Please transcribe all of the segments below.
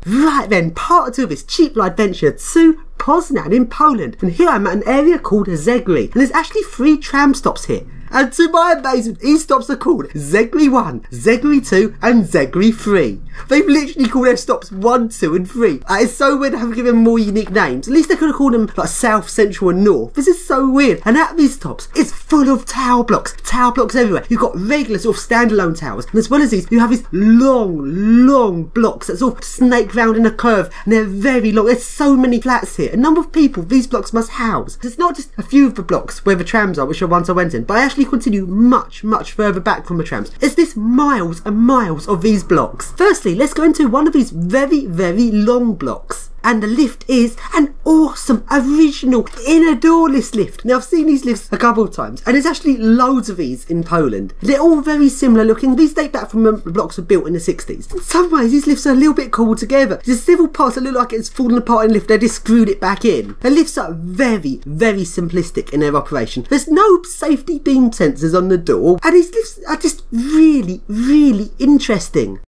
Right then, part 2 of this cheap little adventure to Poznan in Poland. And here I'm at an area called Zegry. And there's actually 3 tram stops here. And to my amazement, these stops are called Zegry 1, Zegry 2 and Zegry 3. They've literally called their stops 1, 2 and 3. It's so weird to have given them more unique names. At least they could have called them like South, Central and North. This is so weird. And at these stops, it's full of tower blocks. Tower blocks everywhere. You've got regular sort of standalone towers. And as well as these, you have these long blocks that sort of snake round in a curve. And they're very long. There's so many flats here. A number of people these blocks must house. It's not just a few of the blocks where the trams are, which are ones I went in, but I actually continue much further back from the trams. It's this miles and miles of these blocks. Firstly, let's go into one of these very long blocks. And the lift is an awesome, original, inner doorless lift. Now, I've seen these lifts a couple of times, and there's actually loads of these in Poland. They're all very similar looking. These date back from when the blocks were built in the 60s. In some ways, these lifts are a little bit cobbled together. There's several parts that look like it's fallen apart in the lift. They just screwed it back in. The lifts are very simplistic in their operation. There's no safety beam sensors on the door, and these lifts are just really interesting.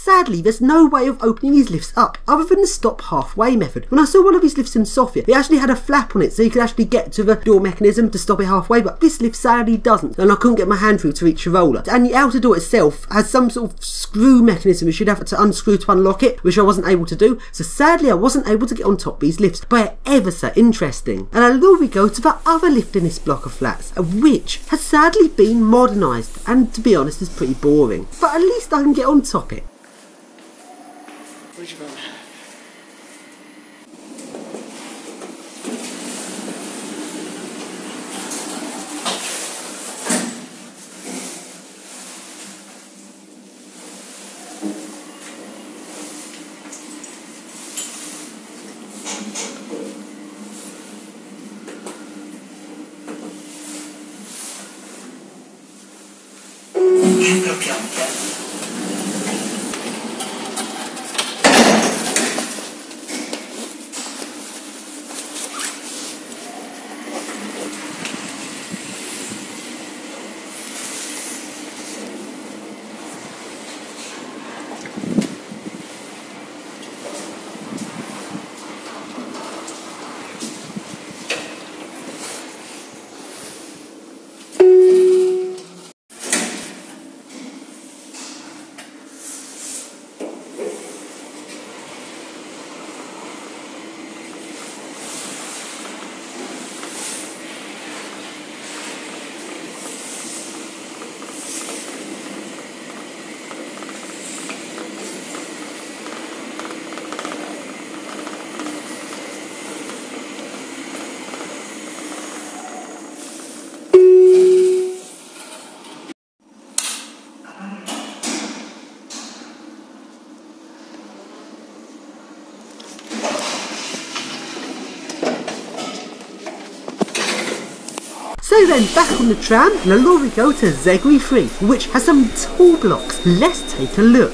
Sadly, there's no way of opening these lifts up other than the stop halfway method. When I saw one of these lifts in Sofia, it actually had a flap on it so you could actually get to the door mechanism to stop it halfway, but this lift sadly doesn't, and I couldn't get my hand through to reach the roller. And the outer door itself has some sort of screw mechanism you should have to unscrew to unlock it, which I wasn't able to do, so sadly I wasn't able to get on top of these lifts, but they're ever so interesting. And along we go to the other lift in this block of flats, which has sadly been modernised, and to be honest is pretty boring, but at least I can get on top it. Which one? So then, back on the tram, and along we go to Zegry 3, which has some tall blocks. Let's take a look.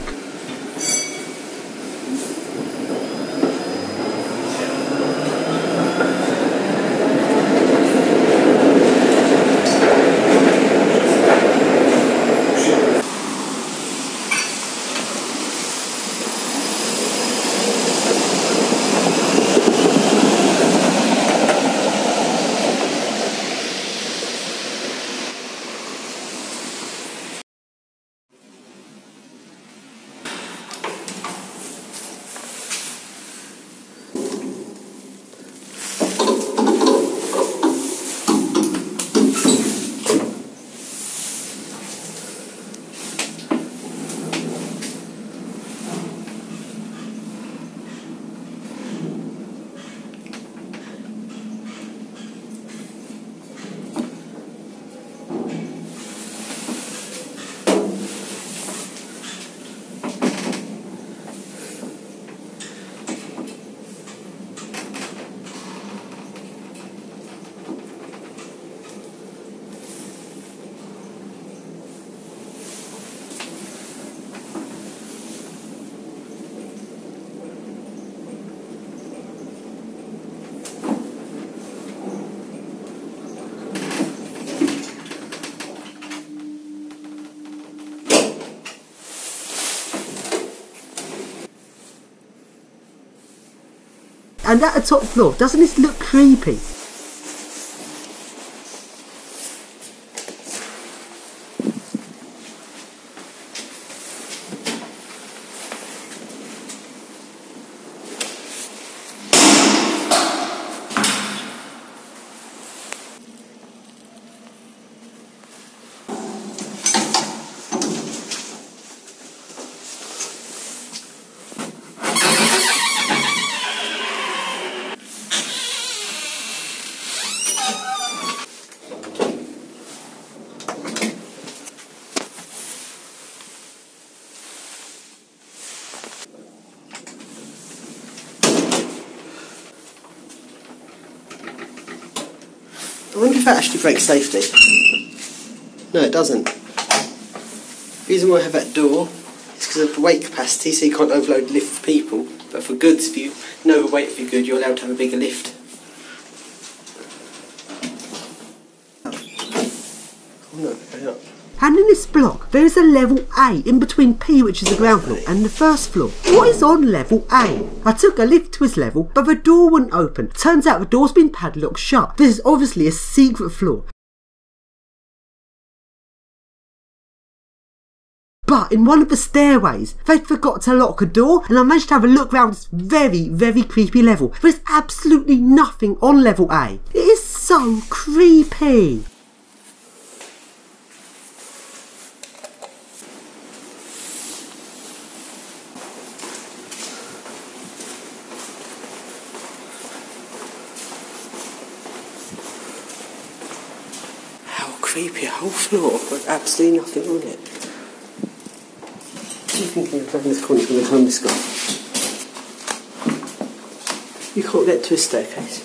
And at the top floor, doesn't this look creepy? I wonder if that actually breaks safety. No, it doesn't. The reason why I have that door is because of the weight capacity, so you can't overload the lift for people. But for goods, if you know the weight of your good, you're allowed to have a bigger lift. Oh no, hang up. And in this block, there is a level A in between P, which is the ground floor, and the first floor. What is on level A? I took a lift to his level, but the door wouldn't open. Turns out the door's been padlocked shut. This is obviously a secret floor. But in one of the stairways, they forgot to lock a door, and I managed to have a look around this very, very creepy level. There's absolutely nothing on level A. It is so creepy. Creepy, a whole floor with absolutely nothing on it. You think you're around this corner from the homeless guy? You can't get to a staircase.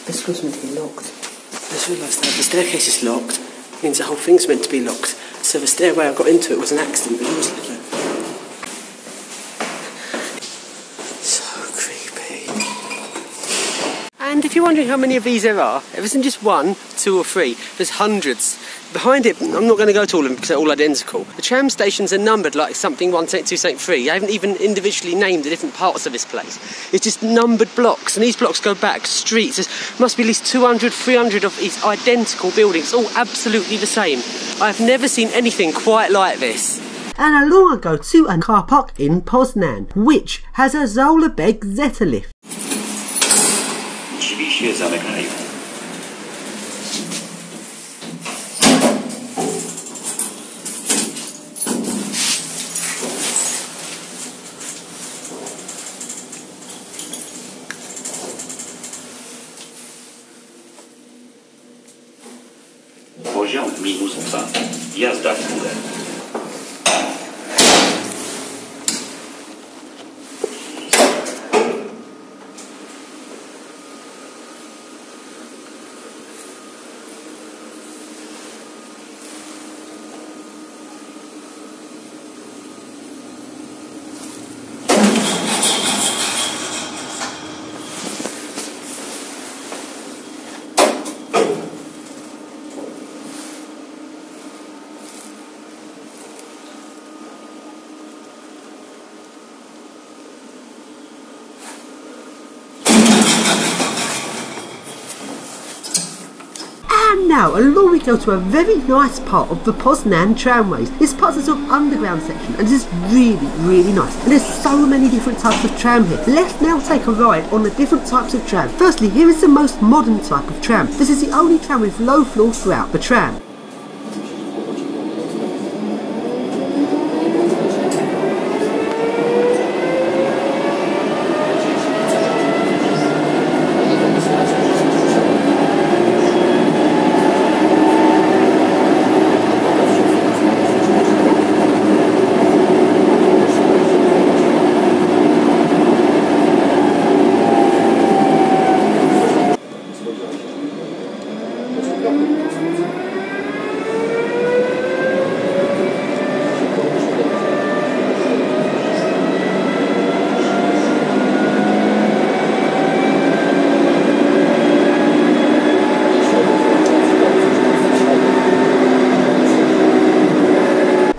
This door's meant to be locked. I just realised that if the staircase is locked, it means the whole thing's meant to be locked. So the stairway I got into it was an accident, but it was never. And if you're wondering how many of these there are, there isn't just one, two or three, there's hundreds. Behind it, I'm not going to go to all of them because they're all identical. The tram stations are numbered like something 1, something 2, something 3. I haven't even individually named the different parts of this place. It's just numbered blocks, and these blocks go back streets. There must be at least 200, 300 of these identical buildings, all absolutely the same. I've never seen anything quite like this. And along I go to a car park in Poznan, which has a Zolabeg Zeta lift. Drzwi się zamykają. Poziom -2. Jazda w górę. And now, along we go to a very nice part of the Poznan tramways. This part's a sort of underground section, and this is really, really nice. And there's so many different types of tram here. Let's now take a ride on the different types of tram. Firstly, here is the most modern type of tram. This is the only tram with low floor throughout the tram.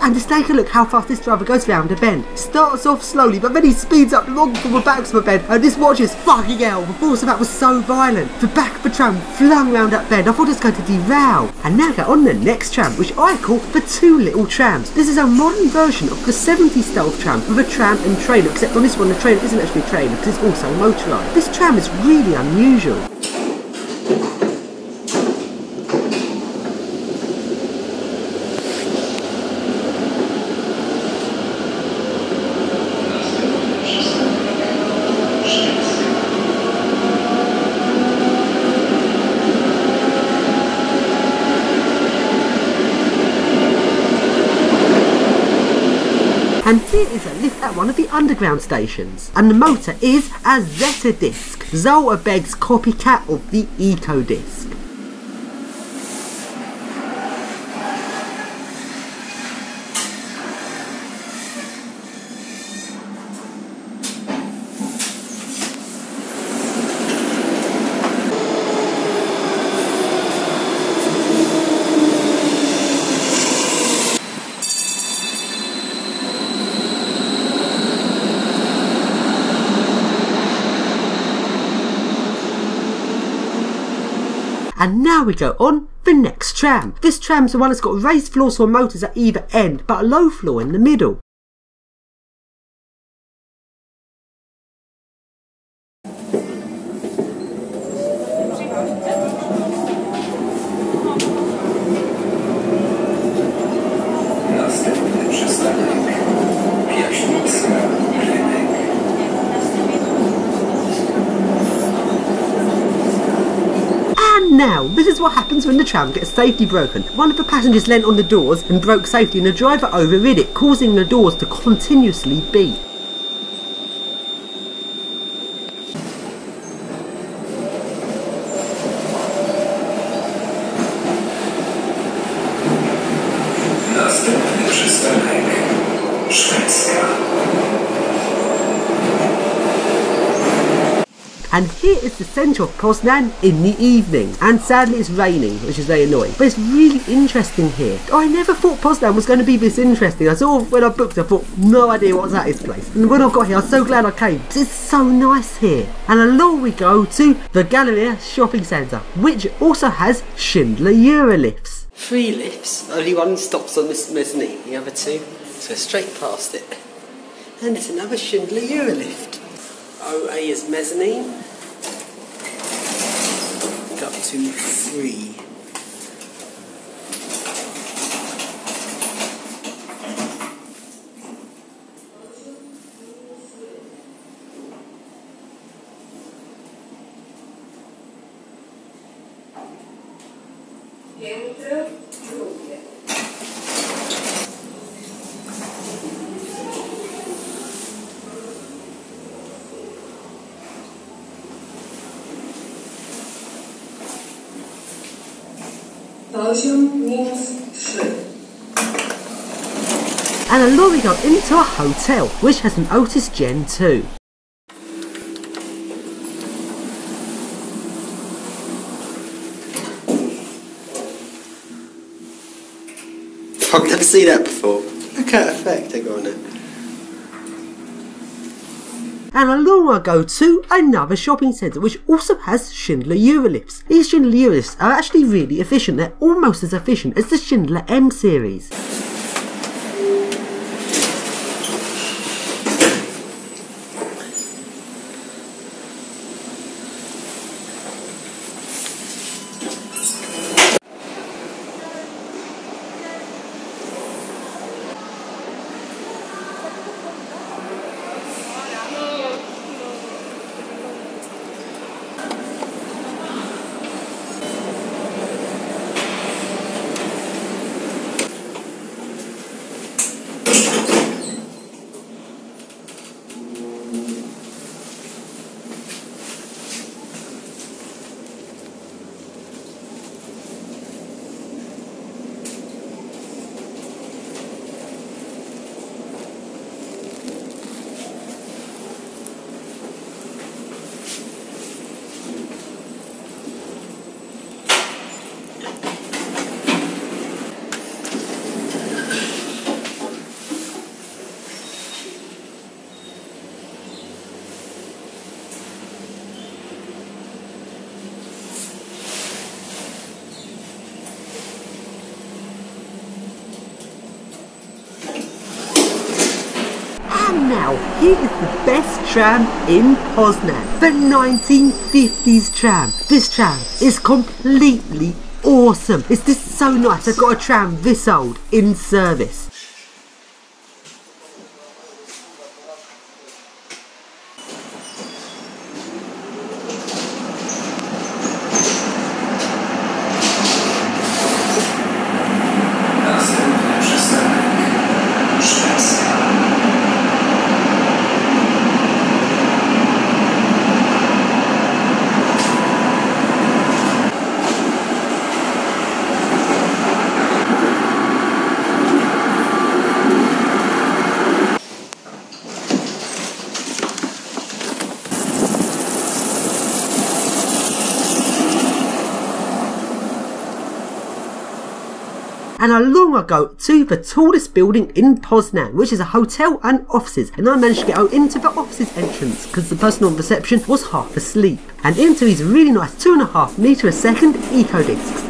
And just take a look how fast this driver goes round a bend. Starts off slowly, but then he speeds up long from the back of a bend, and this watch is fucking hell. The force of that was so violent. The back of the tram flung round that bend. I thought it was going to derail. And now get on the next tram, which I call the Two Little Trams. This is a modern version of the 70s style tram with a tram and train, except on this one the train isn't actually a train because it's also motorised. This tram is really unusual. And here is a lift at one of the underground stations. And the motor is a Zeta disc, Zolterbeg's copycat of the Eco disc. And now we go on the next tram. This tram's the one that's got raised floors for motors at either end, but a low floor in the middle. Następny przystanek Piaśnica, rynek. And now, this is what happens when the tram gets safety broken. One of the passengers leant on the doors and broke safety, and the driver overrid it, causing the doors to continuously beep. Następny przystanek Szwedzka. And here is the centre of Poznan in the evening. And sadly it's raining, which is very annoying. But it's really interesting here. I never thought Poznan was going to be this interesting. I saw when I booked, I thought, no idea what's at this place. And when I got here, I was so glad I came. It's so nice here. And along we go to the Galleria shopping centre, which also has Schindler Eurolifts. 3 lifts, only one stops on this mezzanine, the other 2, so straight past it. And it's another Schindler Eurolift. OA is mezzanine. Go up to 3. Piętro drugie. Poziom -3. And along we go into a hotel, which has an Otis Gen 2. I've never seen that before. Look at that effect they got on it. And along I go to another shopping centre which also has Schindler Eurolifts. These Schindler Eurolifts are actually really efficient. They're almost as efficient as the Schindler M series. And now, here is the best tram in Poznan. The 1950s tram. This tram is completely awesome. It's just so nice. I've got a tram this old in service. Następny przystanek Szwedzka. And along I go to the tallest building in Poznan, which is a hotel and offices. And I managed to get into the offices entrance because the person on reception was half asleep. And into these really nice 2.5 metre a second eco discs.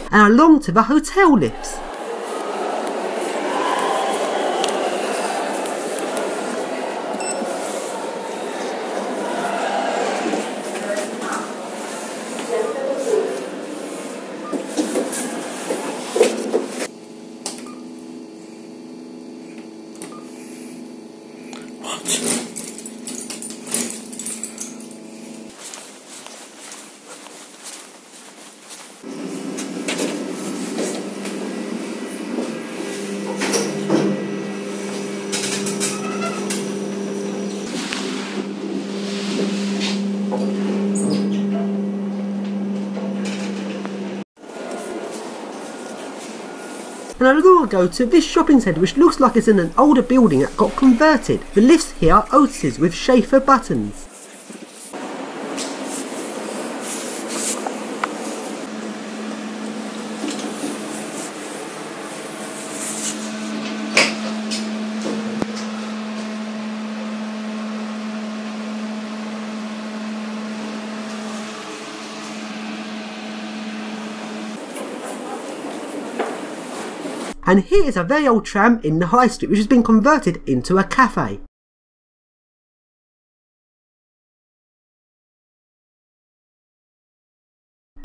And along to the hotel lifts. And along I go to this shopping centre which looks like it's in an older building that got converted. The lifts here are Otis's with Schaefer buttons. And here is a very old tram in the high street which has been converted into a cafe.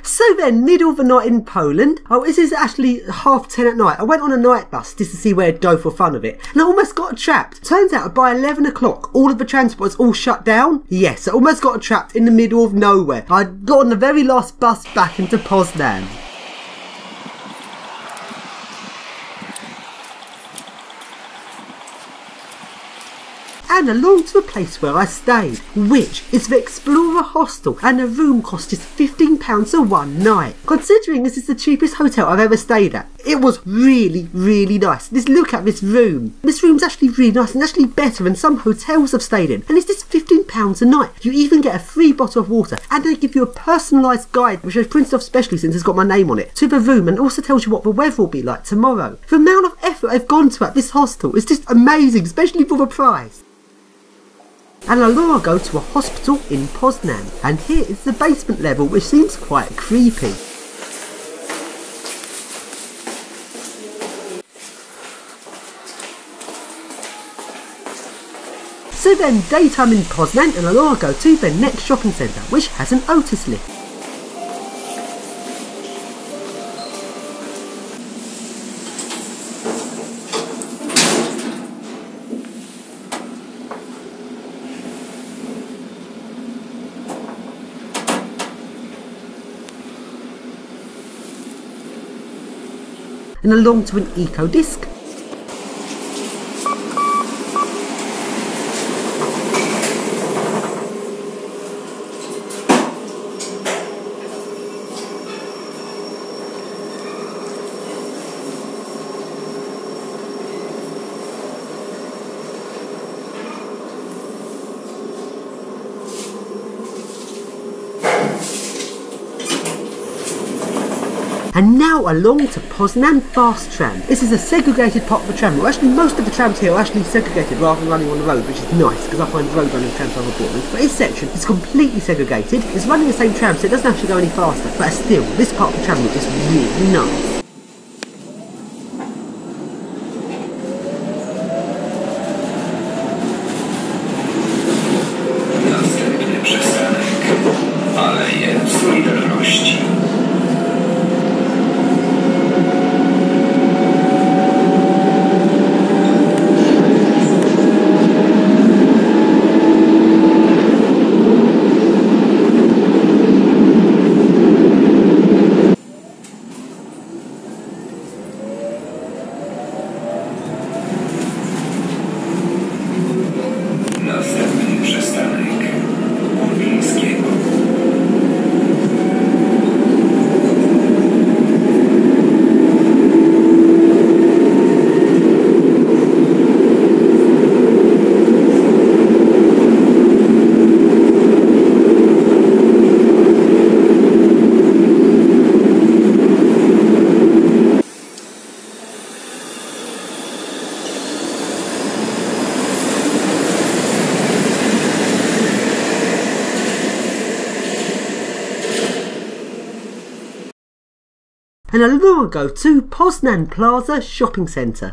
So then, middle of the night in Poland. Oh, this is actually 10:30 at night. I went on a night bus just to see where I'd go for fun of it. And I almost got trapped. Turns out by 11 o'clock, all of the transport was all shut down. Yes, I almost got trapped in the middle of nowhere. I'd got on the very last bus back into Poznan. And along to a place where I stayed, which is the Explorer Hostel, and the room cost is £15 a one night. Considering this is the cheapest hotel I've ever stayed at, it was really, really nice. Just look at this room. This room's actually really nice and actually better than some hotels I've stayed in. And it's just £15 a night. You even get a free bottle of water, and they give you a personalised guide, which I've printed off specially since it's got my name on it, to the room, and also tells you what the weather will be like tomorrow. The amount of effort I've gone to at this hostel is just amazing, especially for the price. And along I go to a hospital in Poznan, and here is the basement level, which seems quite creepy. So then, daytime in Poznan, and along I go to the next shopping centre, which has an Otis lift. And along to an eco disc. And now along to Poznan Fast Tram. This is a segregated part of the tram. Well, actually, most of the trams here are actually segregated rather than running on the road, which is nice because I find road running trams rather boring. But this section is completely segregated. It's running the same tram, so it doesn't actually go any faster. But still, this part of the tram route is really nice. Następny przystanek. Aleje Solidarności. Następny przystanek. Miejskiego. And along I go to Poznan Plaza Shopping Centre.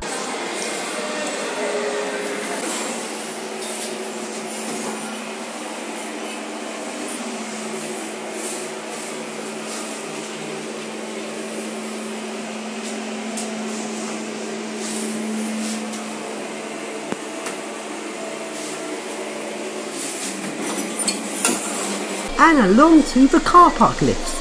And along to the car park lifts.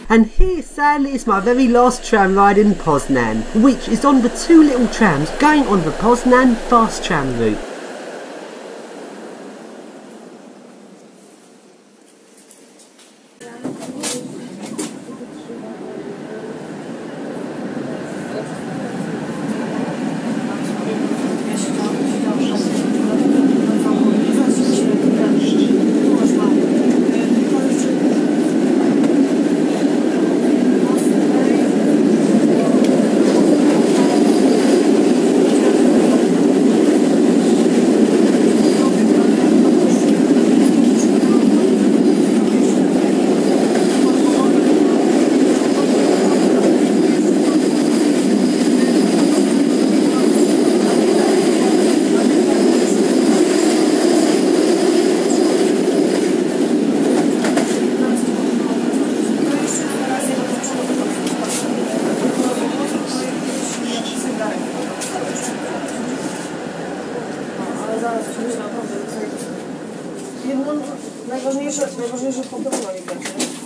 And here sadly is my very last tram ride in Poznan, which is on the two little trams going on the Poznan Fast Tram route. Najważniejsze w podobno nie będzie.